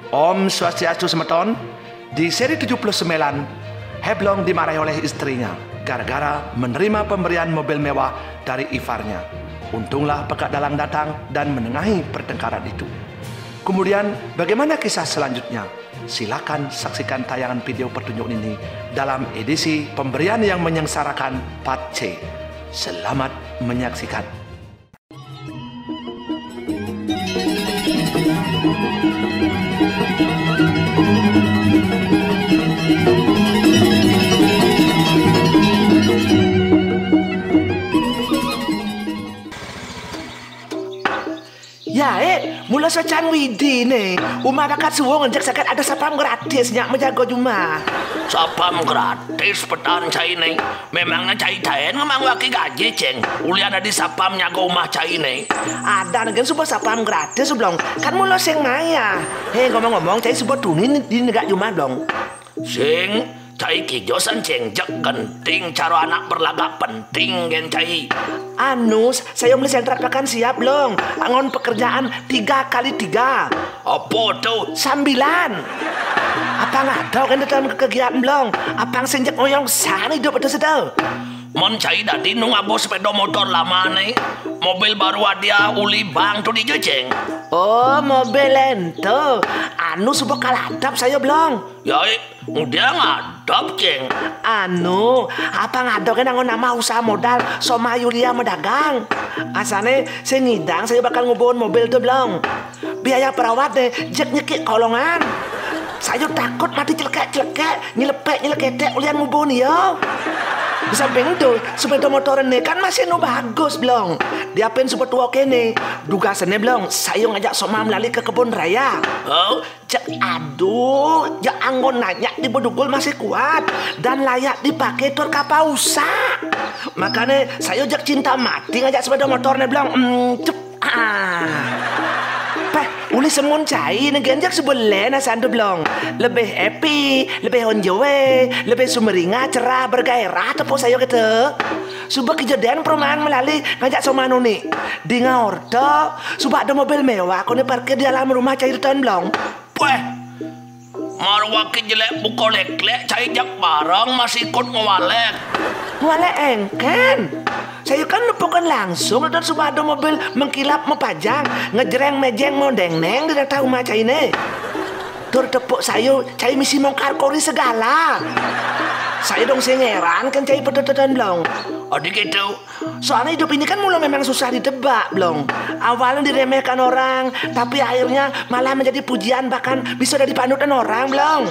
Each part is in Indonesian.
Om Swastiastu semeton. Di seri 79, Heblong dimarahi oleh istrinya gara-gara menerima pemberian mobil mewah dari iparnya. Untunglah Pekak Dalang datang dan menengahi pertengkaran itu. Kemudian bagaimana kisah selanjutnya? Silakan saksikan tayangan video pertunjuk ini dalam edisi pemberian yang menyengsarakan Part C. Selamat menyaksikan. Ya, mula secan widi nih. Umah bakat suwung ngejak sakit ada sapam gratis nyak menjaga rumah. Sapam gratis petan cai nih. Memangnya cai taen memang waki gaji ceng. Uli ada di sapam nyaga rumah cai nih. Ada negen sebuah sapam gratis belum. Kan mula sing maya. Ngomong-ngomong cai sebuah tunin di negak rumah dong. Sing cai kijosan ceng jek genting cara anak berlagak penting gen cai. Anus, saya beli sentrat makan siap belum? Angon pekerjaan 3x3. Apa tuh? 9. Apa nggak ada kan dalam kegiatan belum? Apa senjak oyong sana hidup ada sedang? Mon cai tadi nung abo sepeda motor lama nih. Mobil baru dia uli bang tuh di ceng. Oh, mobil ento. Anu subuh kaladap saya belum. Ya, udah ngadap ceng. Anu, apa ngadok kan angon nama usaha modal Soma Yulia medagang. Asane saya ngidang saya bakal ngubuhin mobil tuh belum. Biaya perawat deh, jek nyekik kolongan. Saya takut mati celekek, nyelekek ulian ngubuhin ya. Di samping itu, sepeda motor ini kan masih bagus belum. Diapin super tua kene. Dugasannya belum, saya ngajak Soma melalui ke kebun raya. Oh, cek aduh, ya anggon nanya di bedugul masih kuat dan layak dipakai tur kapausa. Makanya saya jak cinta mati ngajak sepeda motornya belum. Uli semun cai negenjak sebelah nasandu belum. Lebih happy, lebih onjowe, lebih sumeringa, cerah, bergairah tepo saya kata. Subah kejadian perumahan melalui ngajak Soma nih. Di ngordo, subah ada mobil mewah aku nih parkir di dalam rumah cai tahun belum. weh. Marwaki jelek buko lek-lek cai jak barang masih ikut ngewalek. Ngewalek engken. Saya kan lupakan langsung dan sudah ada mobil mengkilap mempajang ngejreng mejeng mondeng-neng di datang rumah cai ini. Tur tepuk saya cai misi mongkar kori segala. Saya dong sengeran kan cai pedetan belum. Adik itu. Soalnya hidup ini kan mulai memang susah ditebak belum. Awalnya diremehkan orang, tapi akhirnya malah menjadi pujian bahkan bisa dari panutan orang belum.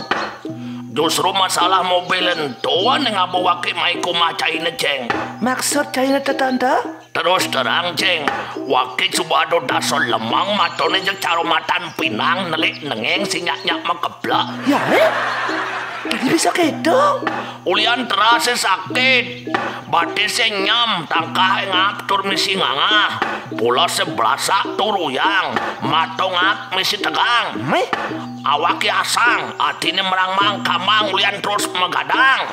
Justru masalah mobil entuan yang abu waki maiku maca ini ceng. Maksud cai tante? Terus terang ceng, waki subado daso lemang matone jeng caro matan pinang nelik nengeng sinyak-nyak mengeblak. Ya tadi bisa gitu. Ulian terasa sakit, batisnya nyam, tangkah ngaptur misi ngangah, pula sebelasa turuyang, matongak misi tegang. Awaki asang, atine merang-mang kamang ulian terus megadang.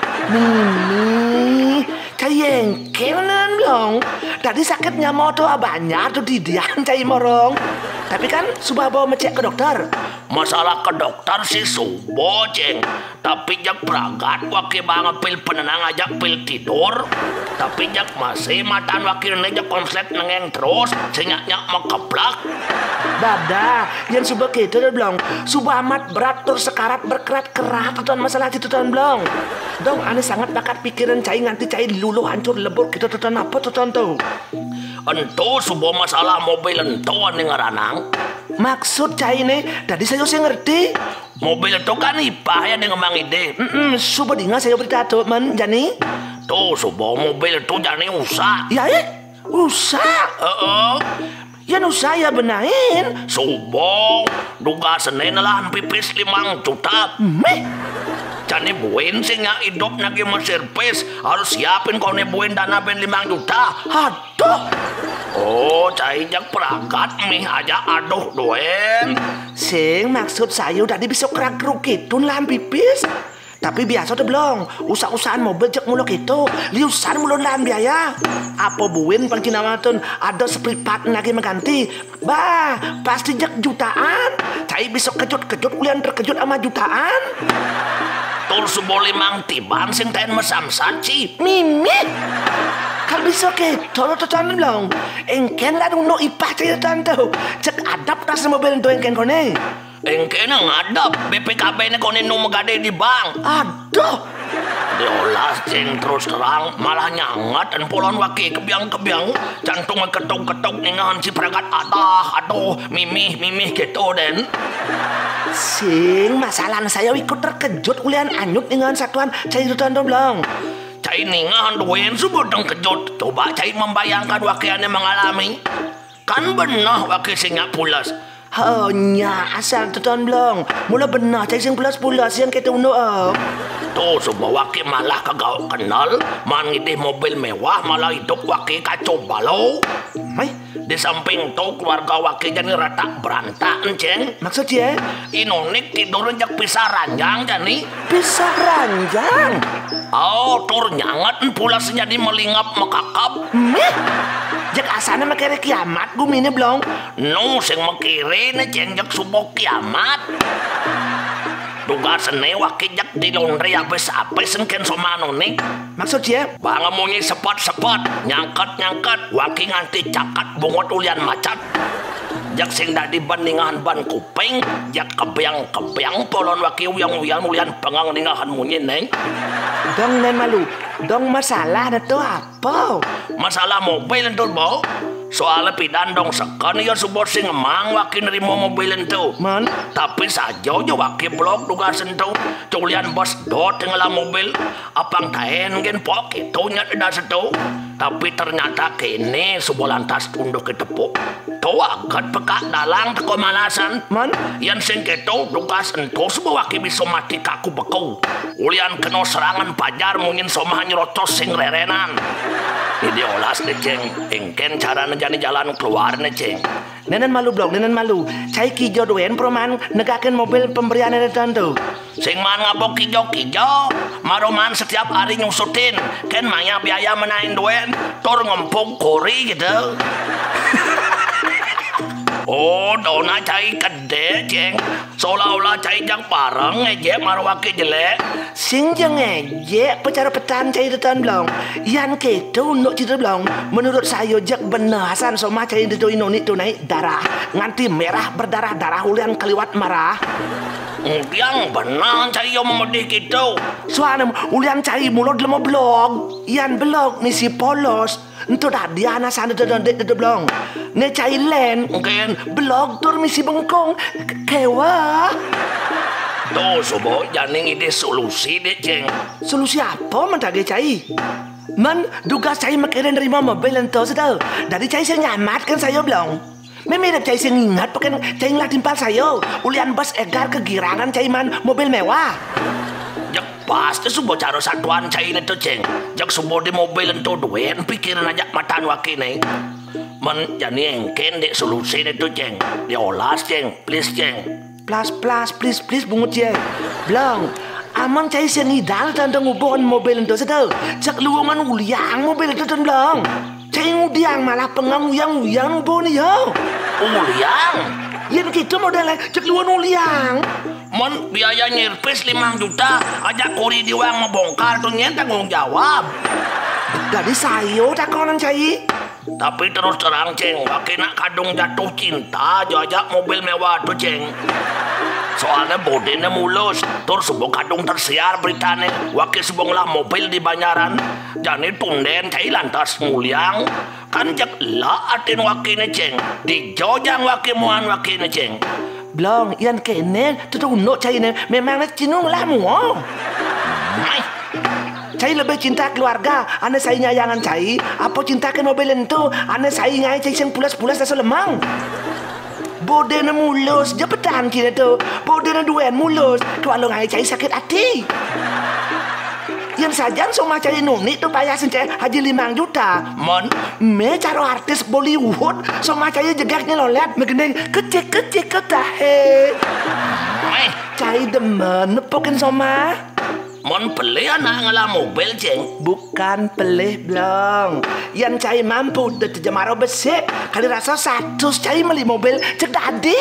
Kayengkel belum. Tadi sakitnya moto banyak tuh didian cai morong. Tapi kan sudah bawa mecek ke dokter. Masalah ke dokter sih subo ceng. Tapi jak peragat waki banget pil penenang ajak pil tidur. Tapi jak masih matan wakil nejak konslet nengeng terus. Senyak-nyak mengeplak. Dada, yang subuh gitu udah belum. Subuh amat berat tur sekarat berkerat-kerat tuan masalah itu tuan belum. Dong, aneh sangat bakat pikiran cai nganti cai lulu hancur lebur gitu tuan apa tuan tuh. Ento subuh masalah mobil entuan yang ngeranang. Maksud cai ini, tadi saya ngerti. Mobil itu kan ipah yang ngembang ide. Subuh dengar saya berita tuh men, Jani. Tuh subuh mobil itu Jani usah. Ya usah. Ya nusa ya benahin. Subuh, duga Senin lah pipis 5 juta. Jani buin sih nggak hidup lagi servis. Harus siapin kau nebuin dana ben 5 juta. Aduh. Oh, cai jak peragat mih aja aduh doen. Sing maksud saya tadi bisa kerak kerukitun lah pipis. Tapi biasa tuh belum. Usaha-usahaan mobil cek muluk itu. Liusan mulun lah biaya. Apa buin pang cinamatun ada sepripat lagi mengganti. Bah, pasti cek jutaan. cai bisa kejut-kejut ulian terkejut sama jutaan. Tur suboli mang tiban sing ten mesam saci. Mimi. Kan bisa ke, tolo tuan belum. Engken lah no ipah cai tante. Cek adap tas mobil itu engken kone. Engken ngadap BPKB ini kone nu megade di bank. Aduh. Diolas ceng terus terang malah nyangat dan polon waki kebiang-kebiang jantung ketuk-ketuk ningan si peragat aduh mimih gitu den. Sing masalah saya ikut terkejut ulian anyut dengan satuan cai tuan belum. Cai ningan duen subodeng kejut. Coba cai membayangkan wakiannya mengalami. Kan benar waki singa pulas. Hanya asal tuan belum. Mula benar cai sing pulas-pulas yang kita uno. Tuh semua waki malah kagak kenal. Mangidih mobil mewah malah hidup waki kacau balau. Mai, di samping tuh keluarga waki jadi rata berantakan ceng. Maksudnya? Inonik tidur jak pisah ranjang jani. Pisah ranjang? Oh, tur nyangat pulas jadi melingap mekakap. Meh? Jak asana makere kiamat gumine belum? No, sing makire na ceng jak subuh kiamat. Duga sene waki jak di laundry habis sengken somano nih. Maksudnya? Banga munyi sepot-sepot, nyangkat waki nganti cakat bungot ulian macat. Jak sing dadi bandingan ban kuping, jak kebyang polon waki uyang-uyang ulian pengang ningahan munyi neng. Dong nen malu, dong masalah na to apa? Masalah mobil itu bo. Soalnya pidan dong sekan ya subot sing emang waki nerima mobil itu. Man? Tapi saja aja waki blok duga sentuh. Culian bos dot tenggelam mobil. Apang kain gen pok itu nyat eda setu. Tapi ternyata kini sebulan tas tunduk ke tepuk. Tuh agak pekak dalang teko malasan. Man? Yang sing keto duga sentuh sebuah waki bisa mati kaku beku. Ulian kena serangan pajar mungkin somah nyerotos sing rerenan. Ini olas nih ceng. Engken cara jadi jalan keluar nih ceng. Nenen malu blok, nenen malu. Cai kijo doen proman negakin mobil pemberian dari tentu. Sing man ngabok kijo maroman setiap hari nyusutin. Ken maya biaya menaik duen. Tur ngempung kori gitu. Oh, dona cai gede ceng. Seolah-olah cai jang pareng ngejek marwaki jelek. Sing jeng ngejek pecara petan cai detan belum. Yan keto untuk cerita belum. Menurut saya jak bener Hasan somah cai deto inoni tu naik darah. Nganti merah berdarah-darah ulian keliwat marah. Yang benar cai yang memedih gitu. Soalnya ulian cai mulut lemo blog. Yan blog ni si polos. Itu dah dia anak sana dede belum. Ne cai len. Mungkin. Blog tur misi bengkong. Kewa. Tuh sobo janing ide solusi deh ceng. Solusi apa mentage cai? Man duga cai makirin nerima mobil ento sedal. Dari cai saya nyamat kan saya belum. Memirip cai saya ingat pakai cai ngelah timpal saya. Ulian bos egar kegirangan cai man mobil mewah. Jak pasti subuh cara satuan cai itu ceng. Jak subuh di mobil itu duen pikiran aja matan waki nih. Men jani engken dek solusi itu ceng. Diolas ceng, please ceng. Please bungut je. Belum. Aman cai saya ngidal tentang ngubon mobil itu sedal. Cak luangan uliang mobil itu dan belum. Cai ngudiang malah pengang uyang ngubon yo. Uliang? Yang gitu modelnya cak luan uliang. Mon biaya nyirpis 5 juta. Ajak kuri diwang membongkar tuh nyen tanggung jawab. Jadi sayo takonan cai. Tapi terus terang ceng, waki nak kadung jatuh cinta jajak mobil mewah tuh ceng. Soalnya bodenya mulus, terus sebuah kadung tersiar beritanya, waki sebuah lah mobil di Banyaran. Jadi tunden cai lantas nguliang, kan jak lah atin waki ne ceng, di jojang waki muan waki ne ceng. Belum, yang kene tuh unuk cai ne, memangnya cinung lah muo. Cai lebih cinta keluarga, ane saya nyayangan cai. Apa cinta ke mobil itu, ane saya ngai cai yang pulas-pulas dan selemang. Bodena mulus, jepetan kira tu. Bodena duen mulus, kalau ngai cai sakit hati. Yang saja semua cai nuni tu bayar sencai haji 5 juta. Mon, me caro artis Bollywood, semua cai jegaknya lolet, megendeng kecik ketahe. Cai demen, nepokin sama. Mon pelih anak ngalah mobil ceng. Bukan pelih belum. Yang cai mampu de jemaro besek. Kali rasa 100 cai beli mobil cek dadi.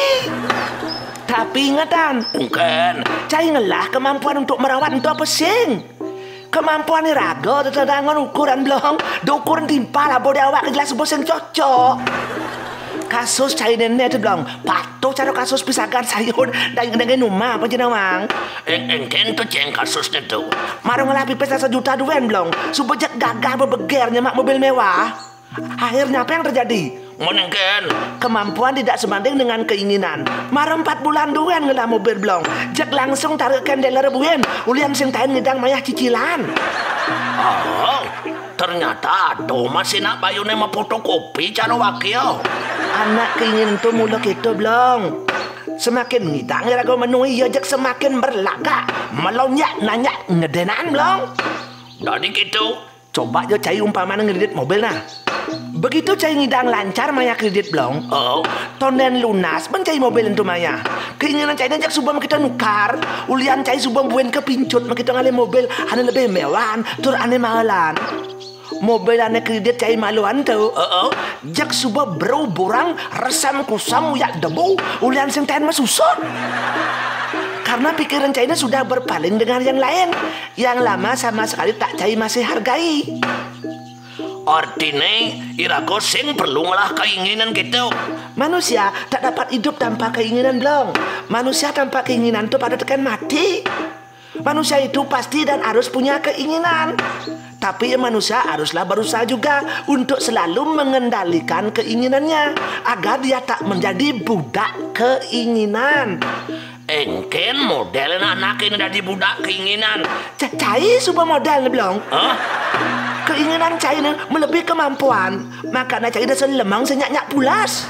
Tapi ingatan, Mungkin. cai ngelah kemampuan untuk merawat itu apa sing? Kemampuan raga terdangan ukuran belum, ukuran timpal lah bodi awak ke gelas bosen cocok. Kasus cai nenek tu belum, patuh cara kasus pisakan sayur dengan rumah apa jenawang. Engken tu ceng kasusnya tu. Marung ngelah pipes 1 juta duit belum, subejak gagah berbeger nyemak mobil mewah. Akhirnya apa yang terjadi? Mungkin. Kemampuan tidak sebanding dengan keinginan. Marah 4 bulan duan ngelah mobil belum. Jak langsung tarik kandeler buin. Ulian sing tain ngidang mayah cicilan. Oh, ternyata do masih nak bayune mau fotokopi cara wakil. Anak keinginan tu mula kita belum. Semakin ngidang raga menuhi ya jak semakin berlagak. Melonyak nanya ngedenan belum. Jadi gitu. Coba jo cai umpama ngedit mobil nah. Begitu cai ngidang lancar maya kredit belum. Oh, Tonden lunas mencai mobil itu maya. Keinginan cai jak subam kita nukar. Ulian cai subam buen kepincut kita ngale mobil ane lebih mewahan tur ane mahalan. Mobil ane kredit cai maluan tu. Jak subam bro borang resam kusam uyak debu. Ulian sing tain masusut. Karena pikiran cai sudah berpaling dengan yang lain. Yang lama sama sekali tak cai masih hargai. artinya irago sing perlu ngolah keinginan gitu. Manusia tak dapat hidup tanpa keinginan belum. Manusia tanpa keinginan itu pada tekan mati. Manusia itu pasti dan harus punya keinginan. Tapi manusia haruslah berusaha juga untuk selalu mengendalikan keinginannya agar dia tak menjadi budak keinginan. Engken model anak ini dari budak keinginan. Cai subah modal belum? Hah? Keinginan cai melebihi kemampuan. Makanya cai dah selemang senyak-nyak pulas.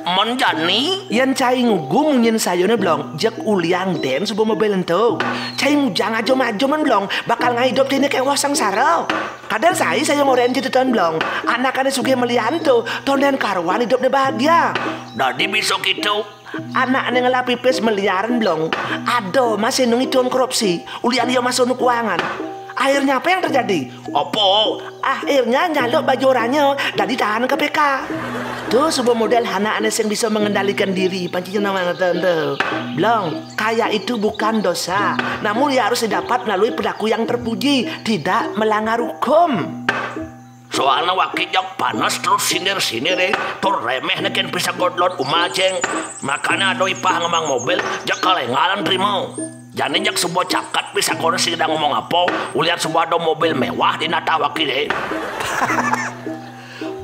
Menjani Yang cai ngugu munyin sayurnya belum. Jak uliang den subah mobil itu. Cai ngujang ajom-ajoman belum. Bakal ngahidup ini kayak wasang sarau. Kadang saya ngoren jadi tahun belum. Anak-anak suka melihat tuh. Tahun karuan hidupnya bahagia. dari besok itu. Anak yang ngelah pipis miliaran belum. Aduh masih nungi tuan korupsi. Ulian dia masuk nu keuangan. Akhirnya apa yang terjadi? Apa? Akhirnya nyaluk baju orangnya dan ditahan KPK. Tuh sebuah model anak-anak yang bisa mengendalikan diri. Pancinya nama tante. Belum, kaya itu bukan dosa. Namun ia harus didapat melalui perilaku yang terpuji, tidak melanggar hukum. Soalnya wakil yang panas terus sinir-sinir tur remeh nekin bisa godlot umajeng. Makanya ada ipah ngemang mobil jak kalengalan terima. Jadi jak sebuah cakat bisa kono sedang ngomong apa. Ulihat sebuah do mobil mewah di nata wakil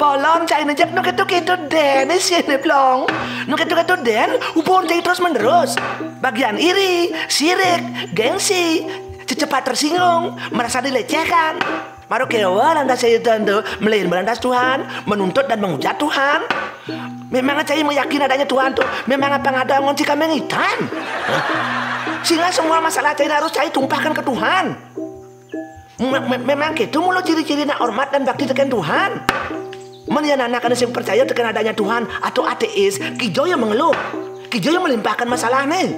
Polon cai nejak nuk itu den sini plong. Nuk itu den hubungan cai terus menerus. Bagian iri, sirik, gengsi, cepat tersinggung, merasa dilecehkan. Baru kewa lantas saya tentu melihat melandas Tuhan, menuntut dan menghujat Tuhan. Memang saya meyakini adanya Tuhan tuh. Memang apa ada ngonci kami ngitan. Sehingga semua masalah saya harus saya tumpahkan ke Tuhan. Memang gitu mulu ciri-ciri nak hormat dan bakti tekan Tuhan. Menian anak-anak yang percaya tekan adanya Tuhan atau ateis, kijo yang mengeluh, kijo yang melimpahkan masalah nih.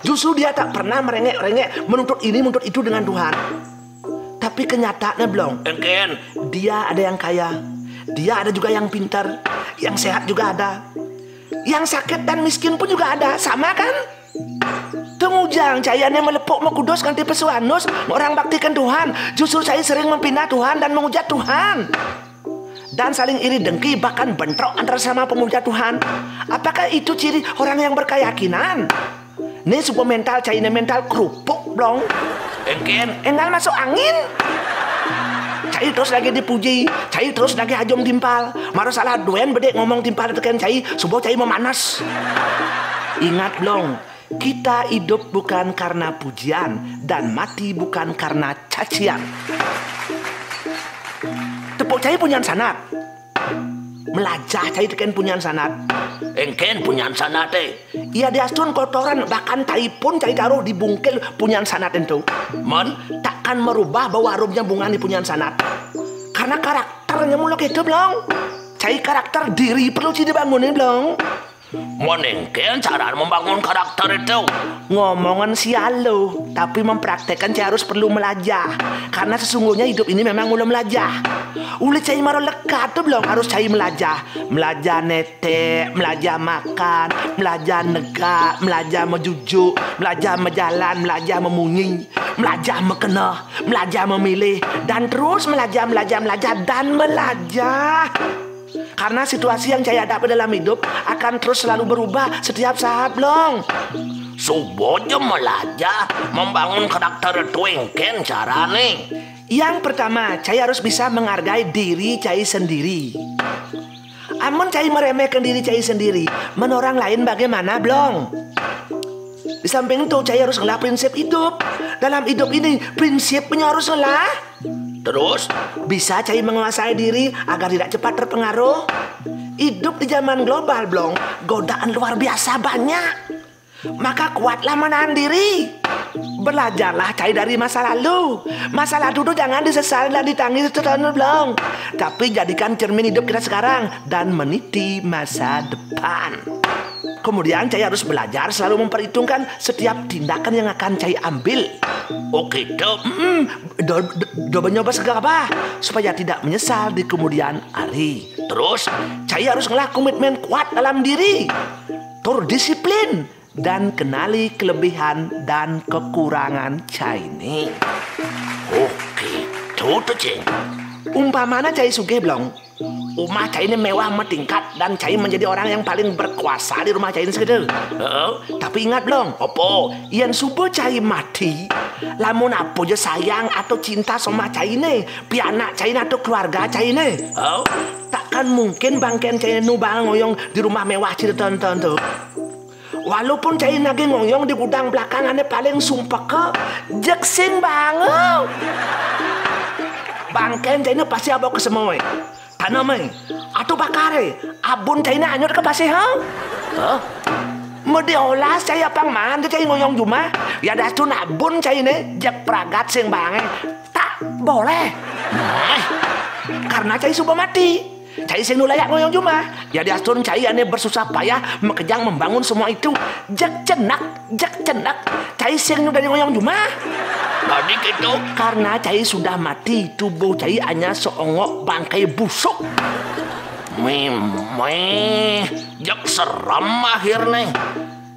Justru dia tak pernah merengek-rengek menuntut ini menuntut itu dengan Tuhan. Tapi kenyataannya belum. Engken Dia ada yang kaya, dia ada juga yang pintar, yang sehat juga ada, yang sakit dan miskin pun juga ada, sama kan? Tengujang cahayanya melepuk mengkudus ganti pesuanus, orang baktikan Tuhan. Justru saya sering mempindah Tuhan dan menghujat Tuhan. Dan saling iri dengki bahkan bentrok antara sama pemuja Tuhan. Apakah itu ciri orang yang berkeyakinan? Ini sebuah mental China mental kerupuk dong. Engken Enggak masuk angin. Cai terus lagi dipuji, Cai terus lagi hajom timpal. Maru salah duen bedek ngomong timpal tekan Cai, subuh Cai memanas. Ingat belum, kita hidup bukan karena pujian dan mati bukan karena cacian. Tepuk Cai punyaan sanat. Melajah Cai tekan punyaan sanat. Engken punya sana teh. Ia diastun kotoran bahkan tai pun Cai taruh di bungkil punyaan sanat itu. Mon Takkan merubah bahwa harumnya bunga di punyaan sanat. Karena karakternya muluk itu belum. Cai karakter diri perlu dibangunin belum. Menengken cara membangun karakter itu. Ngomongan sial lo, tapi mempraktekkan saya harus perlu melajah. Karena sesungguhnya hidup ini memang belum melajah. Uli cai maro lekat tuh belum harus cai melajah. Melajah nete, melajah makan, melajah negak, melajah mejujuk, melajah mejalan, melajah memunyi, melajah mekena, melajah memilih, dan terus melajah dan melajah. Karena situasi yang saya hadapi dalam hidup akan terus selalu berubah setiap saat, Blong. Subojo melajah membangun karakter itu engken carane. Yang pertama, saya harus bisa menghargai diri saya sendiri. Amun saya meremehkan diri saya sendiri, menurut orang lain bagaimana, Blong? Di samping itu, saya harus ngelah prinsip hidup. Dalam hidup ini, prinsipnya harus ngelah. Terus? Bisa saya menguasai diri agar tidak cepat terpengaruh. Hidup di zaman global, Blong, godaan luar biasa banyak. Maka kuatlah menahan diri. Belajarlah cai dari masa lalu. Masa lalu itu jangan disesali dan ditangis terus, Blong. Tapi jadikan cermin hidup kita sekarang dan meniti masa depan. Kemudian saya harus belajar selalu memperhitungkan setiap tindakan yang akan saya ambil. Oke, dok. Nyoba segala apa supaya tidak menyesal di kemudian hari. Terus, saya harus ngelah komitmen kuat dalam diri, terdisiplin, dan kenali kelebihan dan kekurangan saya ini. Oke, tuh ceng. Umpamana saya sugih, Blong. Rumah saya ini mewah metingkat dan saya menjadi orang yang paling berkuasa di rumah saya ini segitu. Tapi ingat, Blong, Opo, yang subuh saya mati, lamun apa aja sayang atau cinta sama saya ini, pianak saya atau keluarga saya ini, takkan mungkin bangken saya nubang ngoyong di rumah mewah cerita tuh. Walaupun saya lagi ngoyong di gudang belakangannya paling sumpah ke jeksing banget. Bangken saya ini pasti abok ke semua. Tanamai, atau bakare, abun saya ini anyut ke pasti, mau diolah saya pang man, saya ngoyong cuma, ya dah tu nabun saya ini, jak pragat sing bange, tak boleh, karena saya sudah mati. Cai sing layak ngoyong cuma, ya diastun cai ane bersusah payah mekejang membangun semua itu. Jak cenak, cai sing dari ngoyong cuma. Tadi gitu. Karena cai sudah mati, tubuh cai hanya seongok bangkai busuk. Jak seram akhirnya.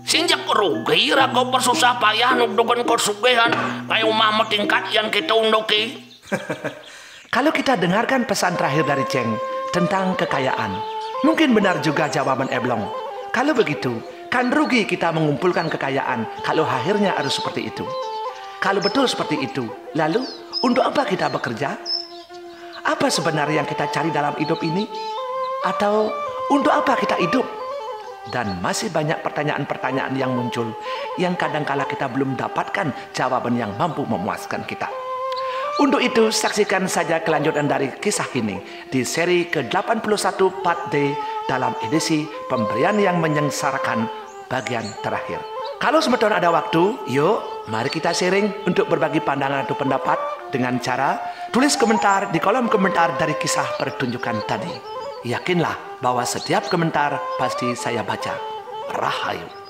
Sinjak rugi rago bersusah payah nugdugan kesugihan kayak umah tingkat yang kita unduki. Kalau kita dengarkan pesan terakhir dari Ceng tentang kekayaan, mungkin benar juga jawaban Eblong. Kalau begitu, kan rugi kita mengumpulkan kekayaan kalau akhirnya harus seperti itu. Kalau betul seperti itu, lalu untuk apa kita bekerja? Apa sebenarnya yang kita cari dalam hidup ini? Atau untuk apa kita hidup? Dan masih banyak pertanyaan-pertanyaan yang muncul yang kadangkala kita belum dapatkan jawaban yang mampu memuaskan kita. Untuk itu, saksikan saja kelanjutan dari kisah ini di seri ke-81 Part D dalam edisi pemberian yang menyengsarakan bagian terakhir. Kalau sebentar ada waktu, yuk mari kita sharing untuk berbagi pandangan atau pendapat dengan cara tulis komentar di kolom komentar dari kisah pertunjukan tadi. Yakinlah bahwa setiap komentar pasti saya baca. Rahayu.